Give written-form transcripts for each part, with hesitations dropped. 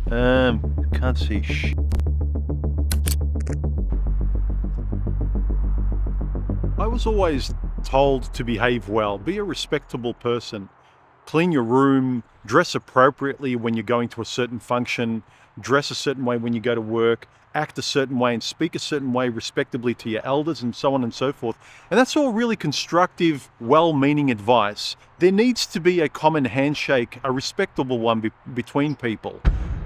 Can't see I was always told to behave well, be a respectable person, clean your room, dress appropriately when you're going to a certain function, dress a certain way when you go to work, act a certain way and speak a certain way respectably to your elders and so on and so forth. And that's all really constructive, well-meaning advice. There needs to be a common handshake, a respectable one between people.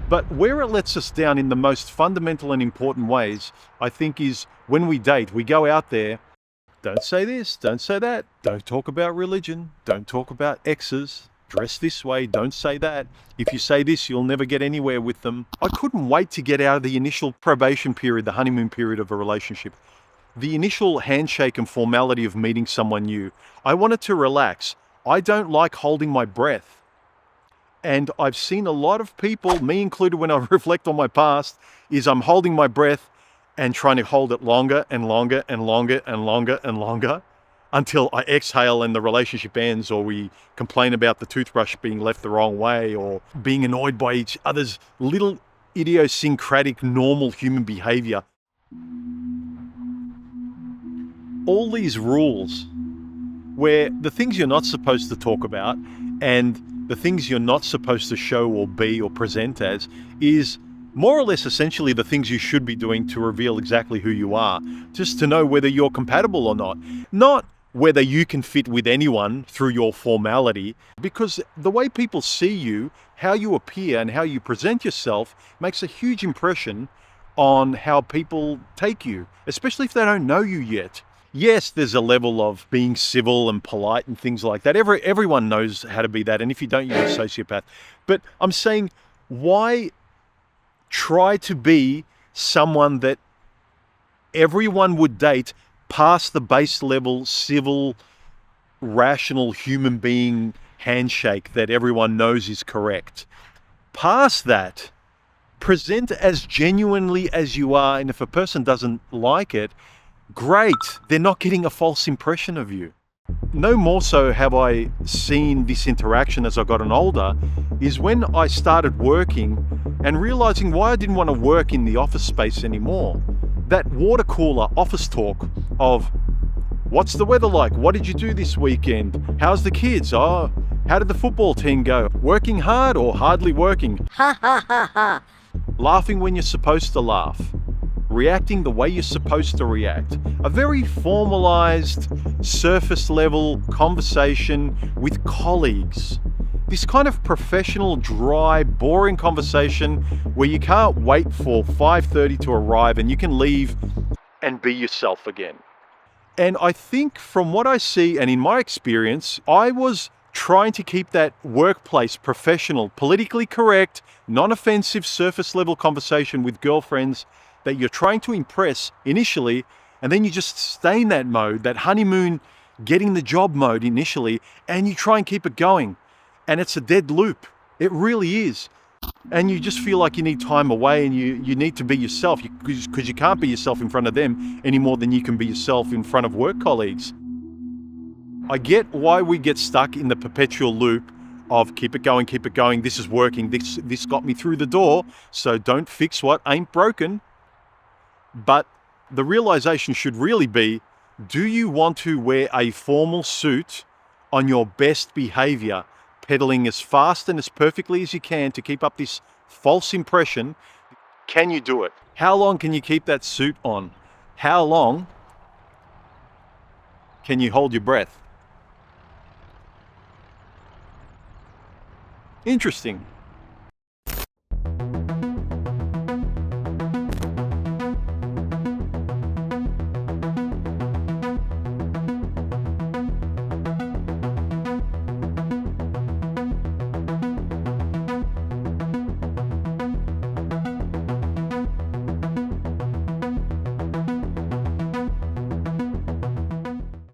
But where it lets us down in the most fundamental and important ways, I think, is when we date. We go out there, don't say this, don't say that, don't talk about religion, don't talk about exes, dress this way, don't say that. If you say this, you'll never get anywhere with them. I couldn't wait to get out of the initial probation period, the honeymoon period of a relationship. The initial handshake and formality of meeting someone new. I wanted to relax. I don't like holding my breath. And I've seen a lot of people, me included when I reflect on my past, is I'm holding my breath and trying to hold it longer and longer and longer and longer and longer until I exhale and the relationship ends, or we complain about the toothbrush being left the wrong way, or being annoyed by each other's little idiosyncratic normal human behavior. All these rules where the things you're not supposed to talk about and the things you're not supposed to show or be or present as is more or less essentially the things you should be doing to reveal exactly who you are, just to know whether you're compatible or not. Not whether you can fit with anyone through your formality, because the way people see you, how you appear and how you present yourself makes a huge impression on how people take you, especially if they don't know you yet. Yes, there's a level of being civil and polite and things like that. Everyone knows how to be that, and if you don't, you're a sociopath. But I'm saying, why try to be someone that everyone would date past the base level, civil, rational human being handshake that everyone knows is correct? Past that, present as genuinely as you are, and if a person doesn't like it, great, they're not getting a false impression of you. No more so have I seen this interaction as I've gotten older, is when I started working and realizing why I didn't want to work in the office space anymore. That water cooler office talk of, what's the weather like? What did you do this weekend? How's the kids? Oh, how did the football team go? Working hard or hardly working? Ha ha ha ha. Laughing when you're supposed to laugh. Reacting the way you're supposed to react. A very formalized, surface level conversation with colleagues. This kind of professional, dry, boring conversation where you can't wait for 5:30 to arrive and you can leave and be yourself again. And I think from what I see and in my experience, I was trying to keep that workplace professional, politically correct, non-offensive, surface level conversation with girlfriends that you're trying to impress initially, and then you just stay in that mode, that honeymoon, getting the job mode initially, and you try and keep it going. And it's a dead loop. It really is. And you just feel like you need time away and you need to be yourself, because you can't be yourself in front of them any more than you can be yourself in front of work colleagues. I get why we get stuck in the perpetual loop of keep it going, this is working, this got me through the door, so don't fix what ain't broken. But the realization should really be, do you want to wear a formal suit on your best behavior, pedaling as fast and as perfectly as you can to keep up this false impression? Can you do it? How long can you keep that suit on? How long can you hold your breath? Interesting.